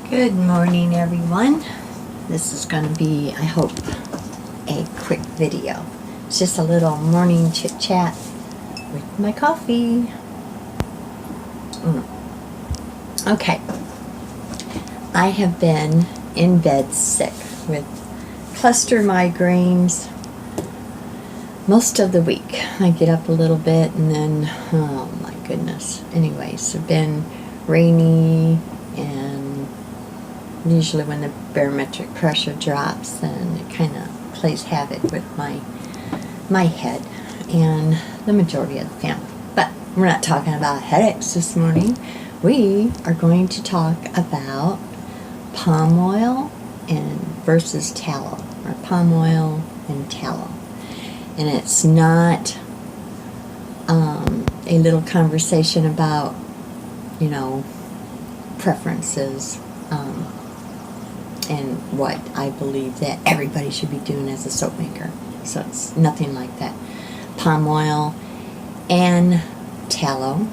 Good morning, everyone. This is going to be, I hope, a quick video. It's just a little morning chit chat with my coffee. Okay. I have been in bed sick with cluster migraines most of the week. I get up a little bit and then, oh my goodness. Anyways, it's been rainy, and usually when the barometric pressure drops, then it kind of plays havoc with my head and the majority of the family. But we're not talking about headaches this morning. We are going to talk about palm oil and versus tallow, or palm oil and tallow. And it's not a little conversation about, preferences and what I believe that everybody should be doing as a soap maker. So it's nothing like that. Palm oil and tallow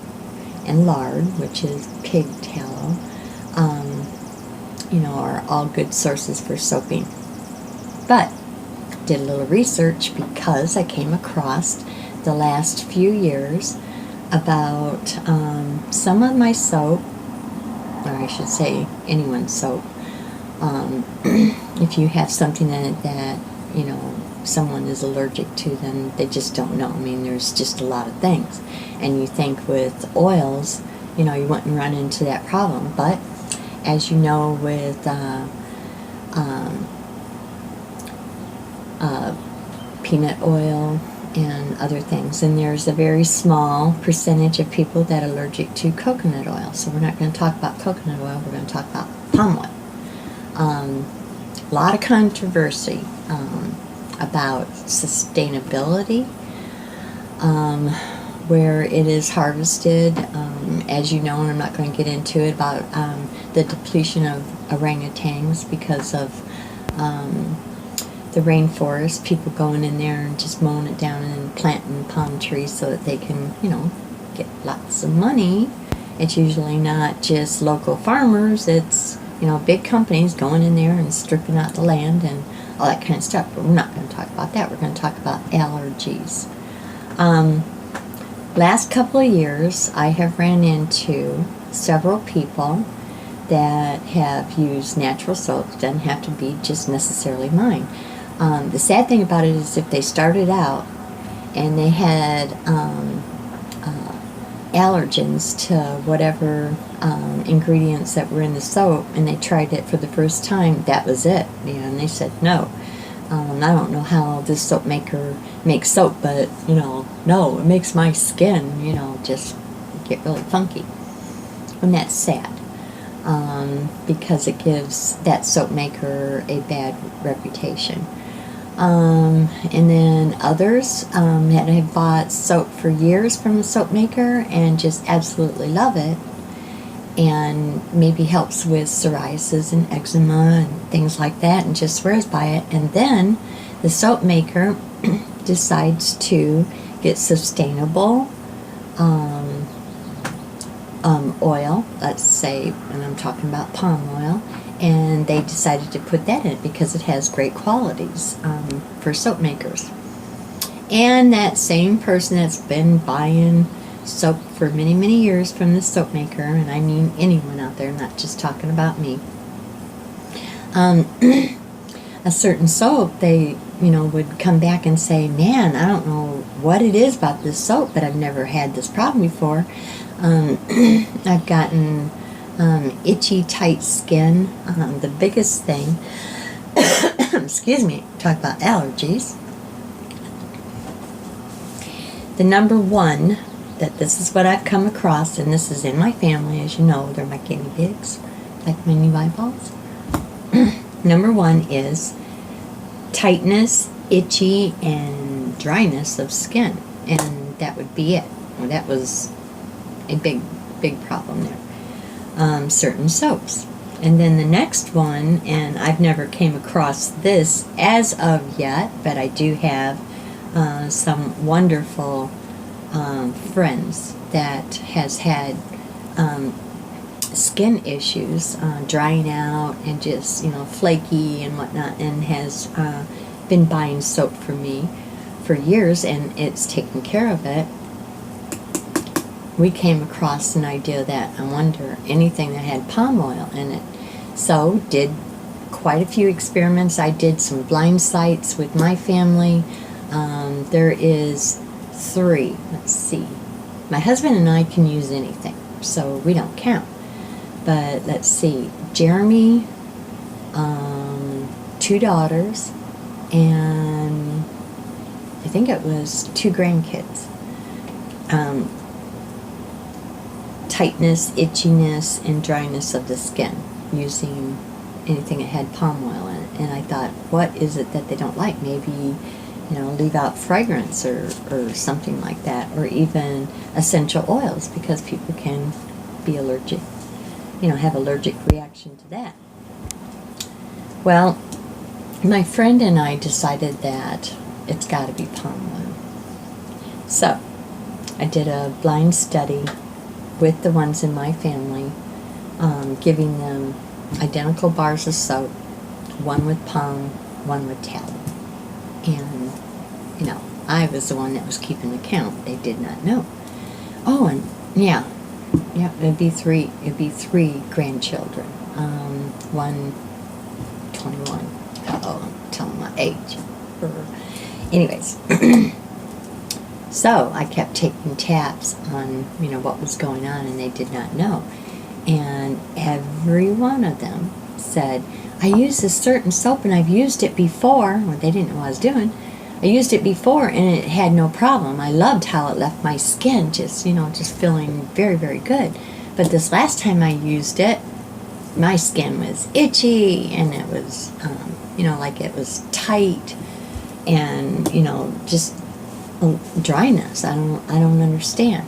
and lard, which is pig tallow, are all good sources for soaping. But did a little research because I came across the last few years about some of my soap, or I should say anyone's soap. If you have something in it that someone is allergic to, then they just don't know. I mean, there's just a lot of things, and you think with oils, you wouldn't run into that problem. But as you know, with peanut oil and other things, and there's a very small percentage of people that are allergic to coconut oil. So we're not going to talk about coconut oil, we're going to talk about palm oil. A lot of controversy about sustainability, where it is harvested, as you know, and I'm not going to get into it, about the depletion of orangutans because of the rainforest, people going in there and just mowing it down and planting palm trees so that they can, get lots of money. It's usually not just local farmers, it's, big companies going in there and stripping out the land and all that kind of stuff. But we're not going to talk about that. We're going to talk about allergies. Last couple of years, I have ran into several people that have used natural soaps. Doesn't have to be just necessarily mine. The sad thing about it is if they started out and they had allergens to whatever ingredients that were in the soap, and they tried it for the first time, that was it. And they said, no, I don't know how this soap maker makes soap, but, no, it makes my skin, just get really funky. And that's sad. Because it gives that soap maker a bad reputation. And then others that have bought soap for years from a soap maker and just absolutely love it, and maybe helps with psoriasis and eczema and things like that, and just swears by it. And then the soap maker decides to get sustainable oil, let's say, and I'm talking about palm oil, and they decided to put that in it because it has great qualities for soap makers. And that same person that's been buying soap for many, many years from the soap maker, and I mean anyone out there, not just talking about me, a certain soap, they would come back and say, man, I don't know what it is about this soap, but I've never had this problem before. I've gotten itchy, tight skin. The biggest thing, excuse me, talk about allergies. The number one, that this is what I've come across, and this is in my family, as you know, they're my guinea pigs, like my new eyeballs. Number one is tightness, itchy, and dryness of skin, and that would be it. Well, that was a big problem there. Certain soaps. And then the next one, and I've never came across this as of yet, but I do have some wonderful friends that has had skin issues, drying out and just, flaky and whatnot, and has been buying soap for me for years, and it's taken care of it. We came across an idea that I wonder anything that had palm oil in it. So did quite a few experiments. I did some blind sites with my family. There is 3. Let's see. My husband and I can use anything, so we don't count. But let's see. Jeremy, 2 daughters, and I think it was 2 grandkids. Tightness, itchiness, and dryness of the skin using anything that had palm oil in it. And I thought, what is it that they don't like? Maybe, leave out fragrance or something like that, or even essential oils, because people can be allergic, have allergic reaction to that. Well, my friend and I decided that it's got to be palm oil. So I did a blind study with the ones in my family, giving them identical bars of soap, one with palm, one with tallow. And, I was the one that was keeping the count. They did not know. Oh, and yeah, it'd be three grandchildren. One 21. I'm telling my age. Anyways. So I kept taking taps on, what was going on, and they did not know. And every one of them said, I use this certain soap and I've used it before. Well, they didn't know what I was doing. I used it before and it had no problem. I loved how it left my skin just feeling very, very good. But this last time I used it, my skin was itchy, and it was, like it was tight, and, just dryness. I don't understand.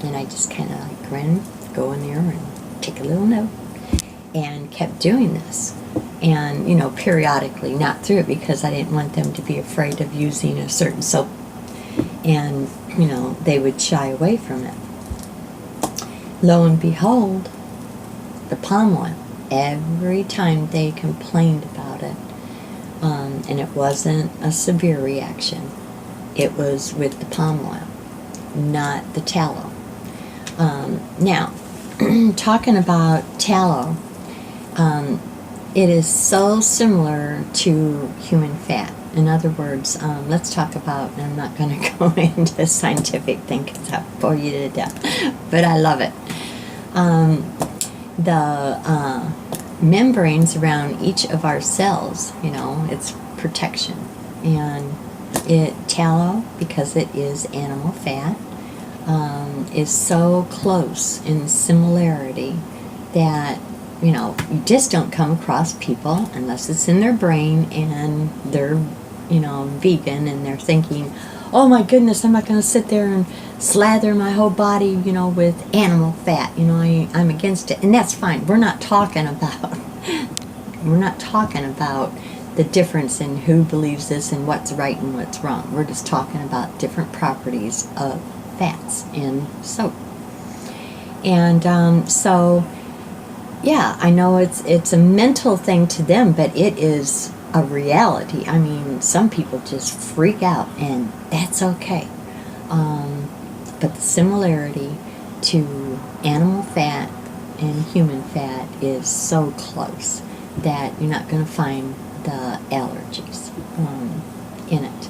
And I just kind of grin, go in there and take a little note, and kept doing this. And, periodically, not through it, because I didn't want them to be afraid of using a certain soap, and, they would shy away from it. Lo and behold, the palm oil, every time they complained about it, and it wasn't a severe reaction, it was with the palm oil, not the tallow. Now, talking about tallow, it is so similar to human fat. In other words, let's talk about, and I'm not going to go into a scientific thing because I'll bore you to death, but I love it. The membranes around each of our cells, it's protection. And tallow, because it is animal fat, is so close in similarity that, you just don't come across people unless it's in their brain and they're, vegan, and they're thinking, oh my goodness, I'm not going to sit there and slather my whole body, with animal fat. I'm against it. And that's fine. We're not talking about the difference in who believes this and what's right and what's wrong. We're just talking about different properties of fats in soap. And so, yeah, I know it's a mental thing to them, but it is a reality. I mean, some people just freak out, and that's okay. But the similarity to animal fat and human fat is so close that you're not going to find the allergies in it.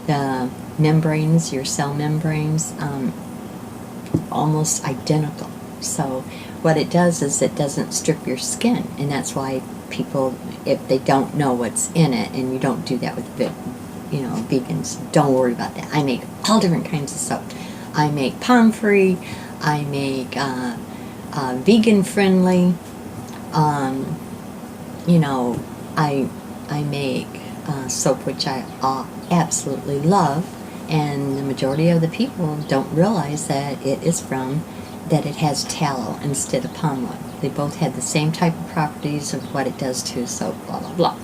The membranes, your cell membranes, almost identical. So what it does is it doesn't strip your skin, and that's why people, if they don't know what's in it, and you don't do that with vegans, don't worry about that. I make all different kinds of soap. I make palm-free, I make vegan-friendly, I make soap which I absolutely love, and the majority of the people don't realize that it has tallow instead of palm oil. They both have the same type of properties of what it does to soap, blah, blah, blah.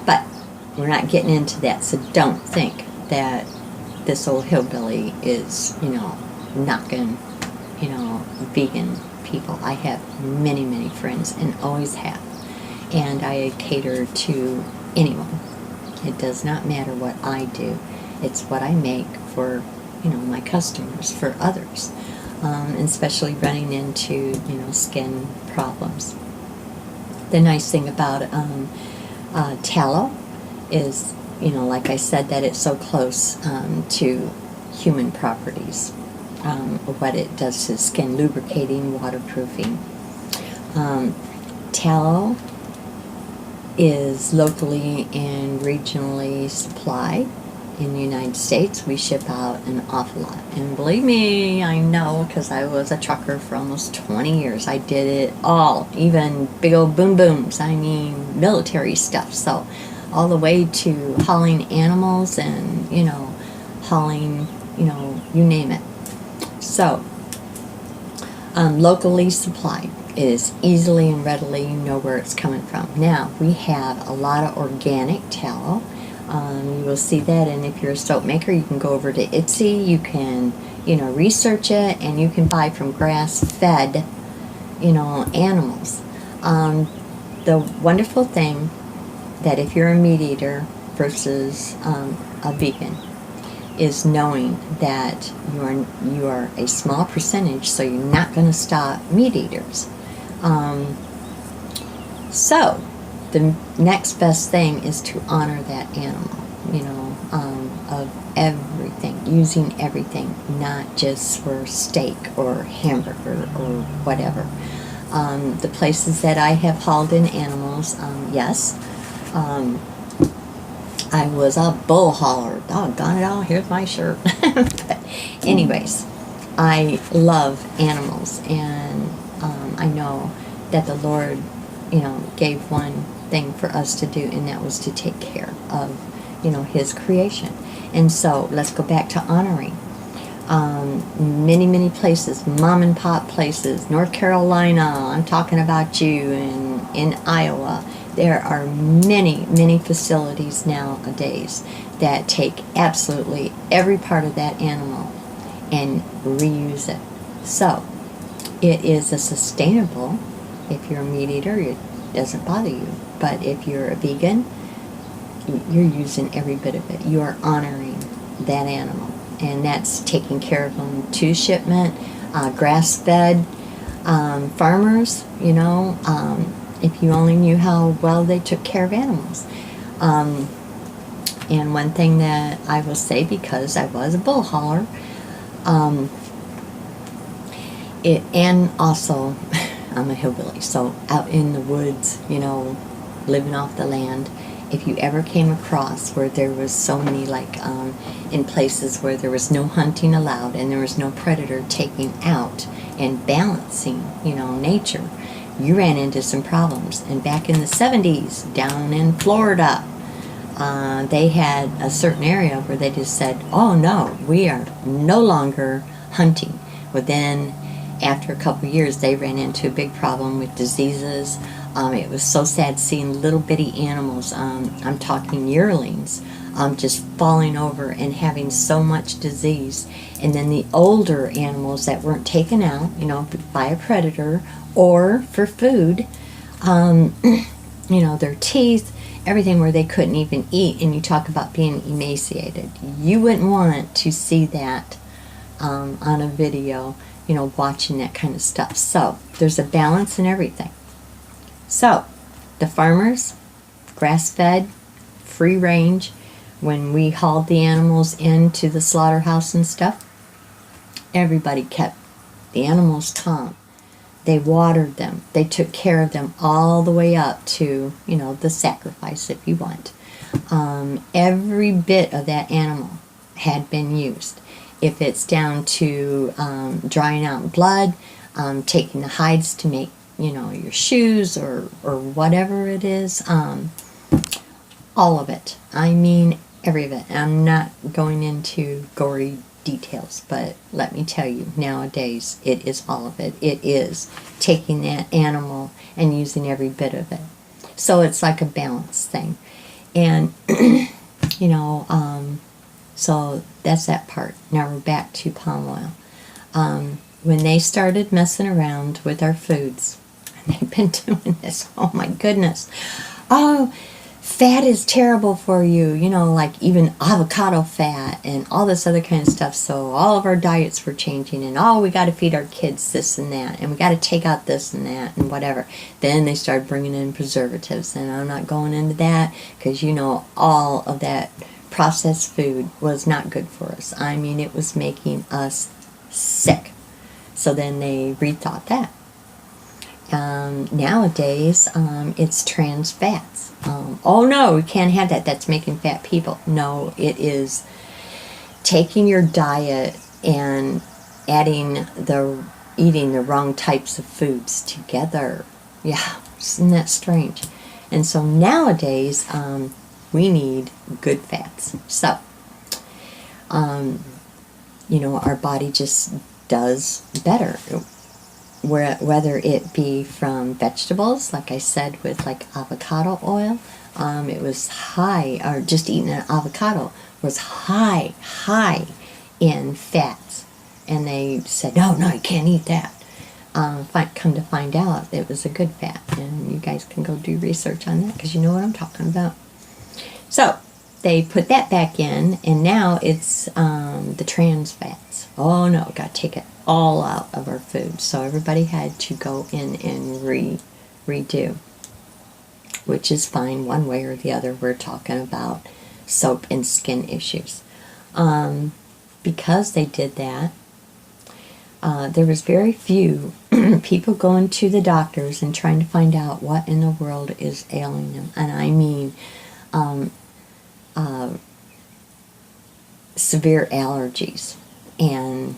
But we're not getting into that, so don't think that this old hillbilly is, knocking, vegan people. I have many, many friends and always have. And I cater to anyone. It does not matter what I do. It's what I make for, my customers, for others. Especially running into, skin problems. The nice thing about tallow is, like I said, that it's so close to human properties. What it does to skin, lubricating, waterproofing. Tallow is locally and regionally supplied in the United States. We ship out an awful lot. And believe me, I know, because I was a trucker for almost 20 years. I did it all, even big old boom booms. I mean, military stuff. So all the way to hauling animals and, hauling, you name it. So, locally supplied. It is easily and readily, you know where it's coming from. Now, we have a lot of organic tallow. You will see that, and if you're a soap maker, you can go over to Etsy. You can, research it, and you can buy from grass-fed, animals. The wonderful thing that if you're a meat eater versus a vegan is knowing that you are a small percentage, so you're not going to stop meat eaters. So the next best thing is to honor that animal, of everything, using everything, not just for steak or hamburger or whatever. The places that I have hauled in animals, yes. I was a bull hauler. Doggone it all, here's my shirt. But anyways, I love animals, and I know that the Lord, gave one thing for us to do, and that was to take care of, His creation. And so let's go back to honoring. Many, many places, mom and pop places, North Carolina, I'm talking about you, and in Iowa. There are many, many facilities nowadays that take absolutely every part of that animal and reuse it. So, it is a sustainable. If you're a meat eater, it doesn't bother you. But if you're a vegan, you're using every bit of it. You are honoring that animal. And that's taking care of them to shipment, grass-fed farmers, if you only knew how well they took care of animals. And one thing that I will say, because I was a bull hauler, and also I'm a hillbilly, so out in the woods, living off the land, if you ever came across where there was so many, in places where there was no hunting allowed and there was no predator taking out and balancing, nature, you ran into some problems. And back in the 70s, down in Florida, they had a certain area where they just said, oh no, we are no longer hunting. Well, then after a couple of years, they ran into a big problem with diseases. It was so sad seeing little bitty animals, I'm talking yearlings, just falling over and having so much disease. And then the older animals that weren't taken out, by a predator or for food, their teeth, everything where they couldn't even eat. And you talk about being emaciated. You wouldn't want to see that on a video, watching that kind of stuff. So there's a balance in everything. So the farmers, grass-fed, free range, when we hauled the animals into the slaughterhouse and stuff, everybody kept the animals calm. They watered them. They took care of them all the way up to, the sacrifice, if you want. Every bit of that animal had been used. If it's down to drying out blood, taking the hides to make, your shoes or whatever it is, all of it. I mean, every bit. I'm not going into gory details, but let me tell you, nowadays it is all of it. It is taking that animal and using every bit of it. So it's like a balance thing. And so that's that part. Now we're back to palm oil. when they started messing around with our foods, and they've been doing this, oh my goodness. Oh, fat is terrible for you, you know, like even avocado fat and all this other kind of stuff. So all of our diets were changing, and we got to feed our kids this and that, and we got to take out this and that and whatever. Then they started bringing in preservatives, and I'm not going into that because, you know, all of that processed food was not good for us. I mean, it was making us sick. So then they rethought that. Nowadays, it's trans fats. Oh no, we can't have that. That's making fat people. No, it is taking your diet and eating the wrong types of foods together. Yeah, isn't that strange? And so nowadays, we need good fats. So, you know, our body just does better. Whether it be from vegetables, like I said, with like avocado oil, it was high, or just eating an avocado was high in fats. And they said, no, you can't eat that. Come to find out, it was a good fat. And you guys can go do research on that because you know what I'm talking about. So they put that back in, and now it's the trans fats. Oh no, got to take it all out of our food. So everybody had to go in and redo, which is fine one way or the other. We're talking about soap and skin issues. Because they did that, there was very few people going to the doctors and trying to find out what in the world is ailing them. And I mean severe allergies. And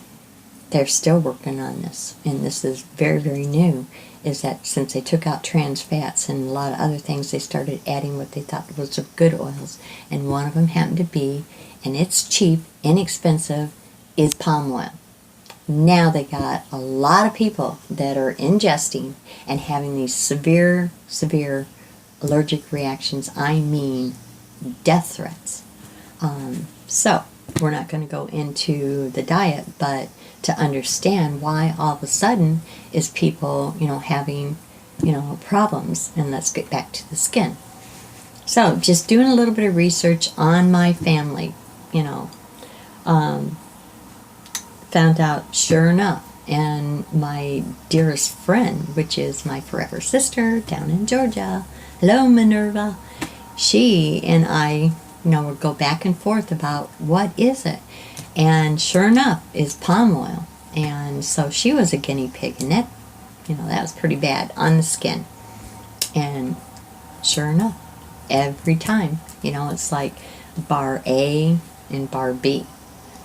they're still working on this, and this is very, very new, is that since they took out trans fats and a lot of other things, they started adding what they thought was good oils, and one of them happened to be, and it's cheap, inexpensive, is palm oil. Now they got a lot of people that are ingesting and having these severe allergic reactions. I mean, death threats. So we're not going to go into the diet, but to understand why all of a sudden is people, you know, having, you know, problems. And let's get back to the skin. So just doing a little bit of research on my family, you know, found out, sure enough, and my dearest friend, which is my forever sister down in Georgia, hello Minerva, she and I, you know, would go back and forth about what is it. And sure enough, is palm oil. And so she was a guinea pig, and that, you know, that was pretty bad on the skin. And sure enough, every time, you know, it's like bar A and bar B.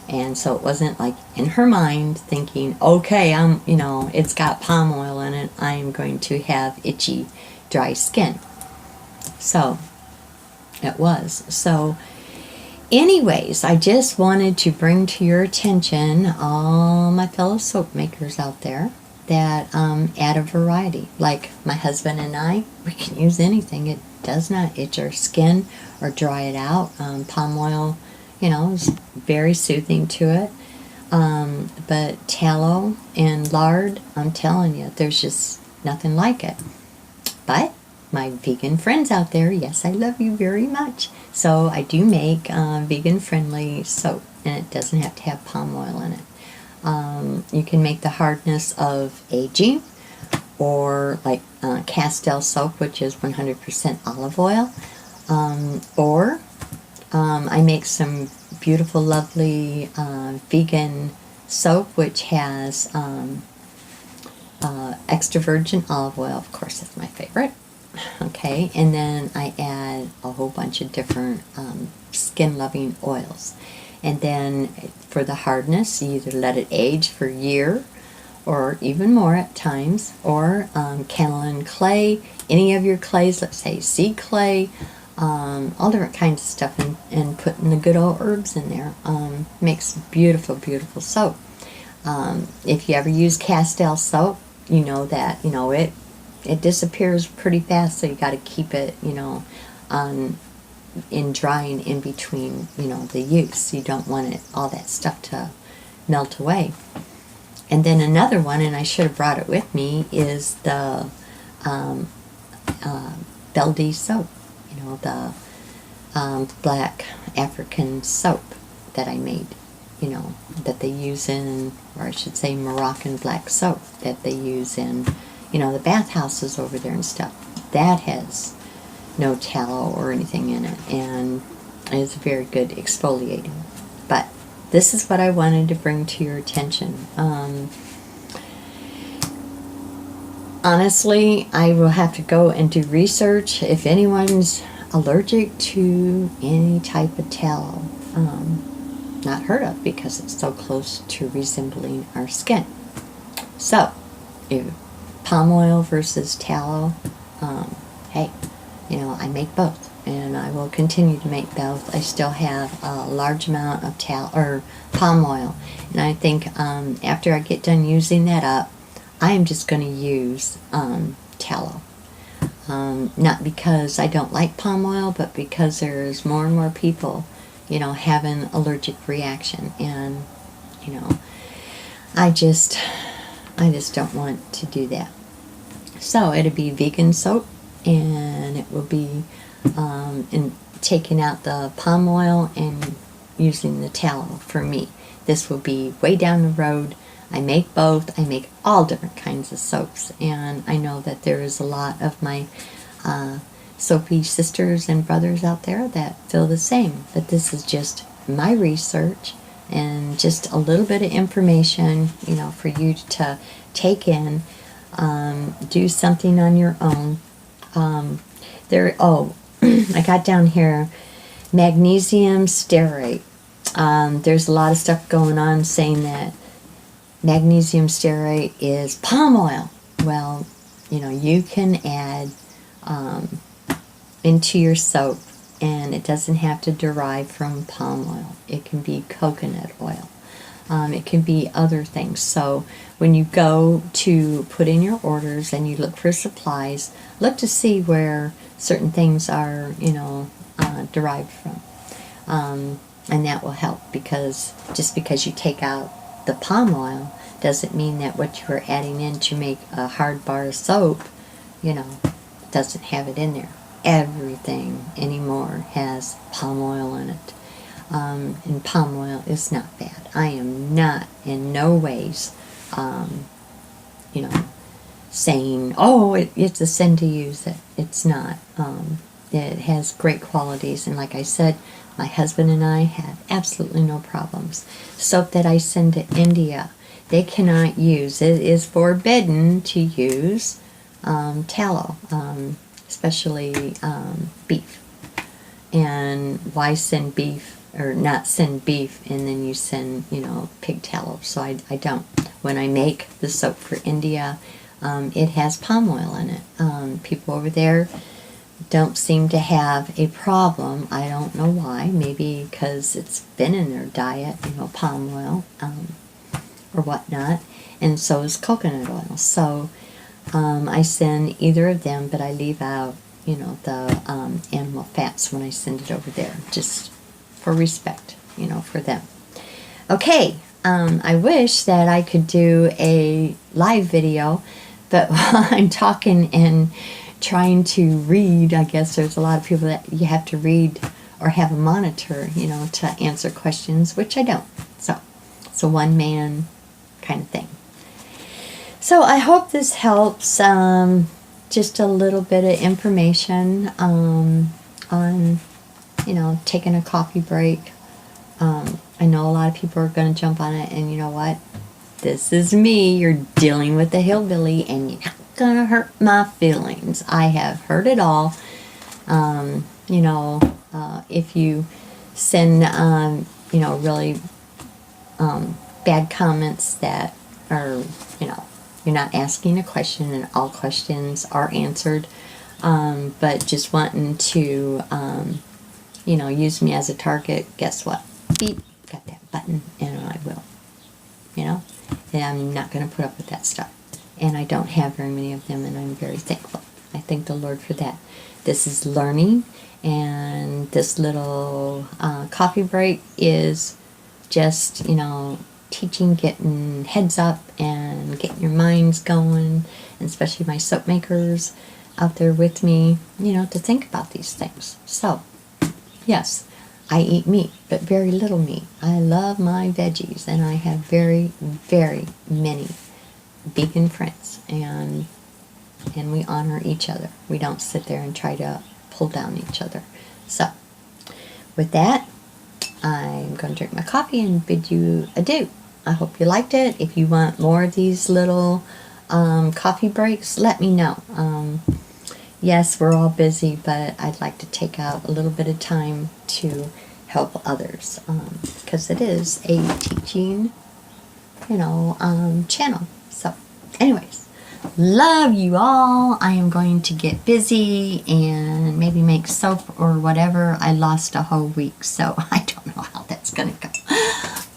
And so it wasn't like in her mind thinking, okay, you know, it's got palm oil in it, I'm going to have itchy, dry skin. So it was. So anyways, I just wanted to bring to your attention all my fellow soap makers out there that add a variety. Like my husband and I, we can use anything. It does not itch our skin or dry it out. Palm oil, you know, is very soothing to it. But tallow and lard, I'm telling you, there's just nothing like it. But my vegan friends out there, yes, I love you very much. So I do make vegan-friendly soap, and it doesn't have to have palm oil in it. You can make the hardness of aging, or like Castile soap, which is 100% olive oil. Or I make some beautiful, lovely vegan soap, which has extra virgin olive oil. Of course, that's my favorite. Okay, and then I add a whole bunch of different skin-loving oils. And then for the hardness, you either let it age for a year or even more at times, or kaolin clay, any of your clays, let's say sea clay, all different kinds of stuff, and putting the good old herbs in there makes beautiful, beautiful soap. If you ever use Castile soap, you know that, you know, it disappears pretty fast, so you got to keep it, you know, in drying in between, you know, the use. You don't want all that stuff to melt away. And then another one, and I should have brought it with me, is the Beldy soap. You know, the black African soap that I made. You know, that they use in, or I should say Moroccan black soap that they use in, you know, the bathhouses over there and stuff. That has no tallow or anything in it, and it's very good exfoliating. But this is what I wanted to bring to your attention. Honestly, I will have to go and do research if anyone's allergic to any type of tallow. Not heard of, because it's so close to resembling our skin. So, if palm oil versus tallow, hey, you know, I make both, and I will continue to make both. I still have a large amount of palm oil, and I think after I get done using that up, I am just going to use tallow. Not because I don't like palm oil, but because there's more and more people, you know, having allergic reaction, and you know, I just don't want to do that. So it'll be vegan soap, and it will be in taking out the palm oil and using the tallow for me. This will be way down the road. I make both. I make all different kinds of soaps, and I know that there is a lot of my soapy sisters and brothers out there that feel the same. But this is just my research and just a little bit of information, you know, for you to take in, do something on your own. I got down here, Magnesium Stearate. There's a lot of stuff going on saying that Magnesium Stearate is palm oil. Well, you know, you can add into your soap, and it doesn't have to derive from palm oil. It can be coconut oil. It can be other things. So when you go to put in your orders and you look for supplies, look to see where certain things are, you know, derived from. And that will help, because just because you take out the palm oil doesn't mean that what you are adding in to make a hard bar of soap, you know, doesn't have it in there. Everything anymore has palm oil in it. And palm oil is not bad. I am not in no ways, you know, saying, oh, it's a sin to use it. It's not. It has great qualities, and like I said, my husband and I have absolutely no problems. Soap that I send to India, they cannot use. It is forbidden to use tallow, especially beef. And why send beef, or not send beef, and then you send, you know, pig tallow? So I don't. When I make the soap for India, it has palm oil in it. People over there don't seem to have a problem. I don't know why. Maybe because it's been in their diet, you know, palm oil or whatnot. And so is coconut oil. So I send either of them, but I leave out, you know, the animal fats when I send it over there, just for respect, you know, for them. Okay, I wish that I could do a live video, but while I'm talking and trying to read, I guess there's a lot of people that you have to read or have a monitor, you know, to answer questions, which I don't. So it's a one-man kind of thing. So I hope this helps. Just a little bit of information on, you know, taking a coffee break. I know a lot of people are going to jump on it, and you know what? This is me. You're dealing with the hillbilly, and you're not going to hurt my feelings. I have heard it all. You know, if you send, you know, really bad comments that are, you know, you're not asking a question, and all questions are answered, but just wanting to, you know, use me as a target, guess what? Beep, got that button, and I will, you know, and I'm not going to put up with that stuff, and I don't have very many of them, and I'm very thankful. I thank the Lord for that. This is learning, and this little coffee break is just, you know, teaching, getting heads up and getting your minds going, and especially my soap makers out there with me, to think about these things. So, yes, I eat meat, but very little meat. I love my veggies, and I have very, very many vegan friends, and we honor each other. We don't sit there and try to pull down each other. So, with that, I'm going to drink my coffee and bid you adieu. I hope you liked it. If you want more of these little coffee breaks, let me know. Yes, we're all busy, but I'd like to take out a little bit of time to help others, because it is a teaching, channel. So, anyways, love you all. I am going to get busy and maybe make soap or whatever. I lost a whole week, so I don't know how that's going to go.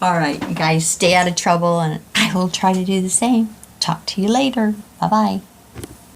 All right, you guys stay out of trouble, and I will try to do the same. Talk to you later. Bye-bye.